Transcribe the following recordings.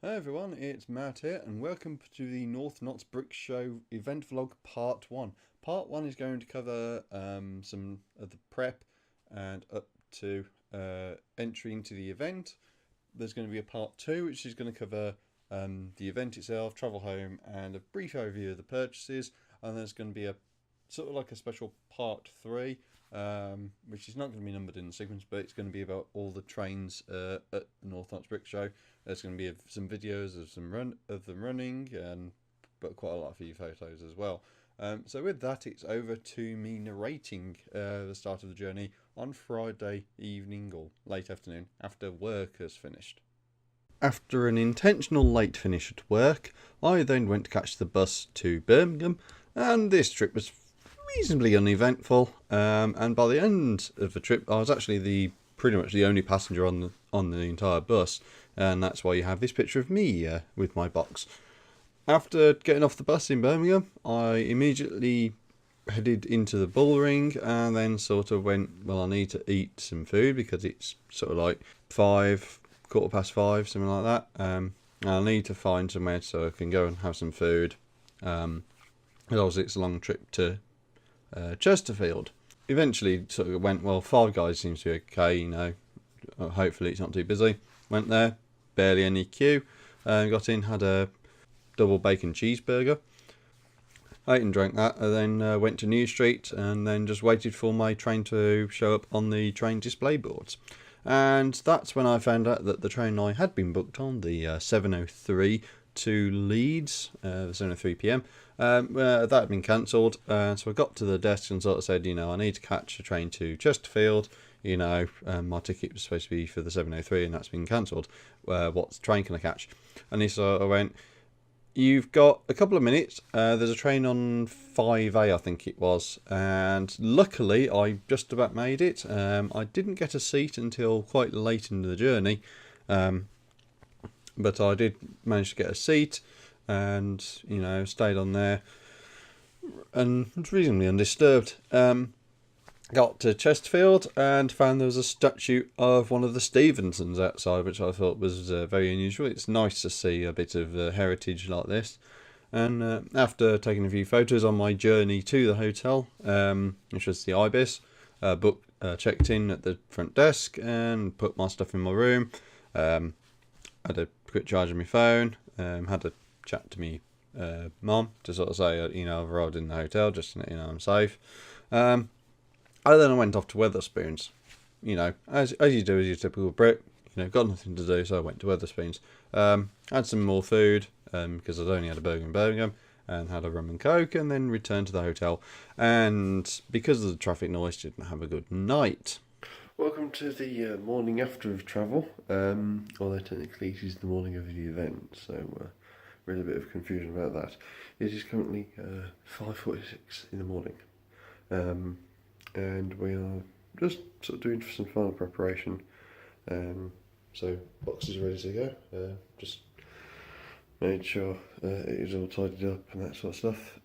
Hi everyone, it's Matt here, and welcome to the North Notts Brick Show event vlog part 1. Part 1 is going to cover some of the prep and up to entry into the event. There's going to be a part 2 which is going to cover the event itself, travel home, and a brief overview of the purchases. And there's going to be a sort of like a special part 3, which is not going to be numbered in the sequence, but it's going to be about all the trains at the North Notts Brick Show. There's going to be some videos of them running, and but quite a lot of few photos as well. So with that, it's over to me narrating the start of the journey on Friday evening or late afternoon after work has finished. After an intentional late finish at work, I then went to catch the bus to Birmingham, and this trip was reasonably uneventful. And by the end of the trip, I was actually the pretty much the only passenger on the entire bus, and that's why you have this picture of me with my box. After getting off the bus in Birmingham, I immediately headed into the Bullring and then sort of went, well, I need to eat some food because it's sort of like 5, 5:15, something like that. I need to find somewhere so I can go and have some food. Because obviously it's a long trip to Chesterfield. Eventually, sort of went, well, Five Guys seems to be okay, hopefully it's not too busy. Went there, barely any queue. Got in, had a double bacon cheeseburger. Ate and drank that, and then went to New Street, and then just waited for my train to show up on the train display boards. And that's when I found out that the train I had been booked on, the 7:03 to Leeds, the 7:03 p.m., that had been cancelled. So I got to the desk and sort of said, I need to catch a train to Chesterfield. My ticket was supposed to be for the 7:03 and that's been cancelled. What train can I catch? And he sort of went, you've got a couple of minutes. There's a train on 5A, I think it was. And luckily, I just about made it. I didn't get a seat until quite late into the journey. But I did manage to get a seat and, stayed on there and was reasonably undisturbed. Got to Chesterfield and found there was a statue of one of the Stevensons outside, which I thought was very unusual. It's nice to see a bit of heritage like this. And after taking a few photos on my journey to the hotel, which was the Ibis, checked in at the front desk and put my stuff in my room. Had a quick charge of my phone. Had a chat to me mom to sort of say, I've arrived in the hotel, just to let I'm safe. Then I went off to Weatherspoons. As you do as your typical Brit. Got nothing to do, so I went to Weatherspoons. Had some more food because I'd only had a burger in Birmingham, and had a rum and coke, and then returned to the hotel. And because of the traffic noise, didn't have a good night. Welcome to the morning after of travel. Although technically it is the morning of the event, so really a bit of confusion about that. It is currently 5:46 in the morning. And we are just sort of doing some final preparation. So box is ready to go. Just made sure it is all tidied up and that sort of stuff.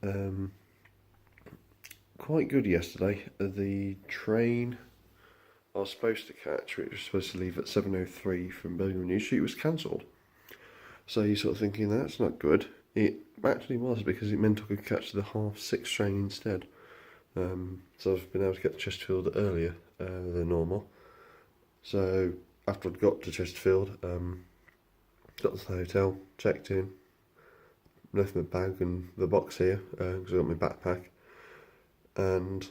Quite good yesterday. The train I was supposed to catch, which was supposed to leave at 7:03 from Birmingham New Street, was cancelled. So you're sort of thinking that's not good. It actually was, because it meant I could catch the 6:30 train instead. So I've been able to get to Chesterfield earlier than normal. So after I'd got to Chesterfield, got to the hotel, checked in, left my bag and the box here because I got my backpack, and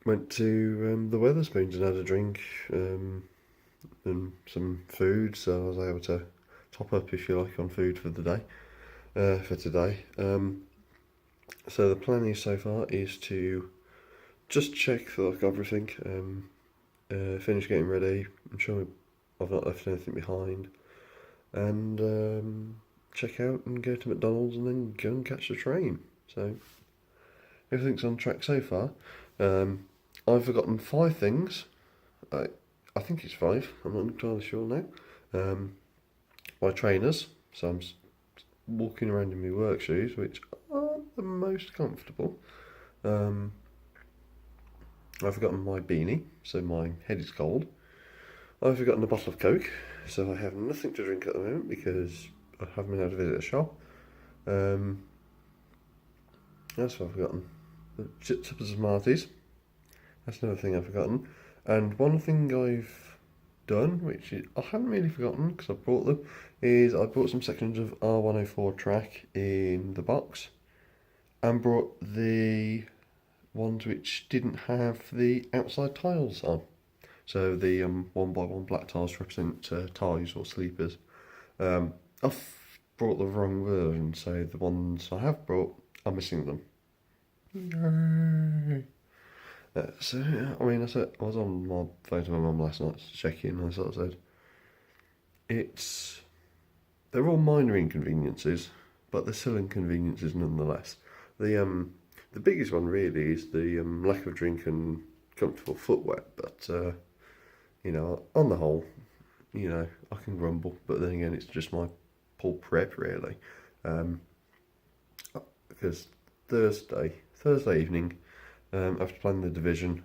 went to the Weatherspoons and had a drink and some food. So I was able to top up, if you like, on food for the day, for today. So the plan is so far is to just check for everything, finish getting ready, I'm sure I've not left anything behind, and check out and go to McDonald's and then go and catch the train. So everything's on track so far. I've forgotten 5 things. I think it's 5, I'm not entirely sure now. My trainers, so I'm walking around in my work shoes, which aren't the most comfortable. I've forgotten my beanie, so my head is cold. I've forgotten a bottle of Coke, so I have nothing to drink at the moment because I haven't been able to visit a shop. That's what I've forgotten. The chips and Smarties. That's another thing I've forgotten. And one thing I've done, which I hadn't really forgotten because I bought them, is I bought some sections of R104 track in the box and brought the ones which didn't have the outside tiles on. So the 1x1 black tiles represent ties or sleepers. I've brought the wrong version, so the ones I have brought are missing them. Yay! So, I mean, I was on my phone to my mum last night checking, and I sort of said, they're all minor inconveniences, but they're still inconveniences nonetheless. The biggest one really is the lack of drink and comfortable footwear, but you know, on the whole, you know, I can grumble, but then again, it's just my poor prep really, because Thursday evening, after playing the division,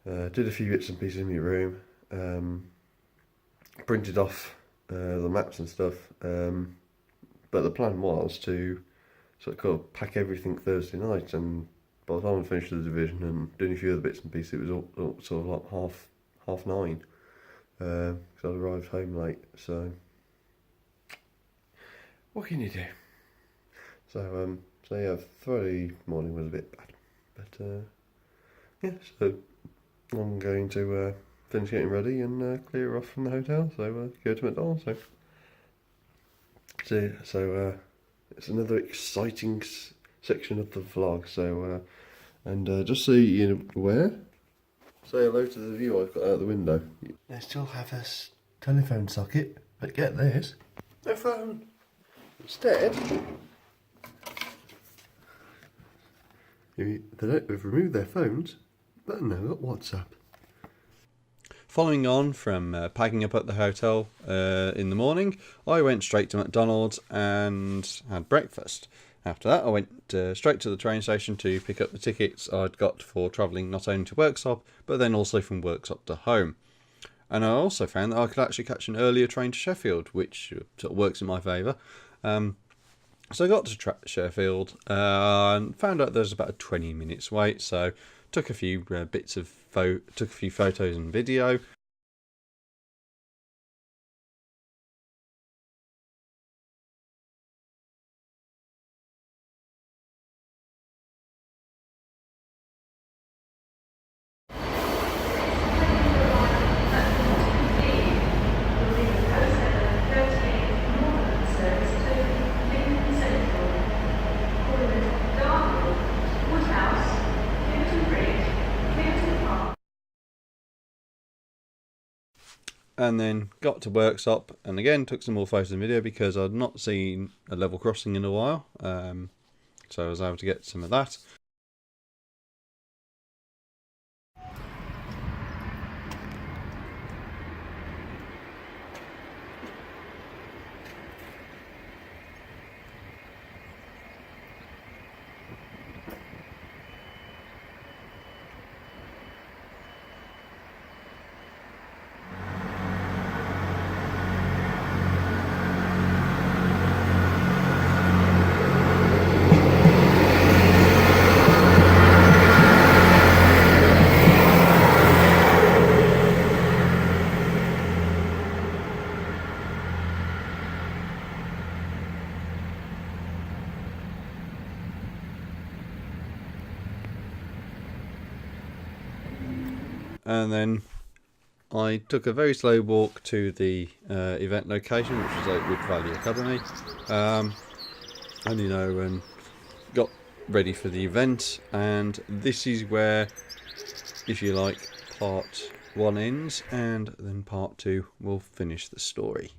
did a few bits and pieces in my room, printed off the maps and stuff, but the plan was to sort of pack everything Thursday night, and by the time I finished the division and doing a few other bits and pieces, it was all sort of like half nine, because I'd arrived home late, so what can you do? So yeah, Friday morning was a bit bad, but yeah, so I'm going to finish getting ready and clear off from the hotel, so go to McDonald's. So it's another exciting section of the vlog. So and just so you're aware, say hello to the view I've got out the window. They still have a telephone socket, but get this, no phone. Instead, they've removed their phones, but now got WhatsApp. Following on from packing up at the hotel in the morning, I went straight to McDonald's and had breakfast. After that, I went straight to the train station to pick up the tickets I'd got for travelling not only to Worksop, but then also from Worksop to home. And I also found that I could actually catch an earlier train to Sheffield, which sort of works in my favour. So I got to Sheffield and found out there's about a 20 minutes wait, so took a few bits of took a few photos and video. And then got to Worksop and again took some more photos and video because I'd not seen a level crossing in a while, so I was able to get some of that. And then I took a very slow walk to the event location, which was Oakwood Valley Academy, and you know, and got ready for the event. And this is where, if you like, part 1 ends, and then part 2 will finish the story.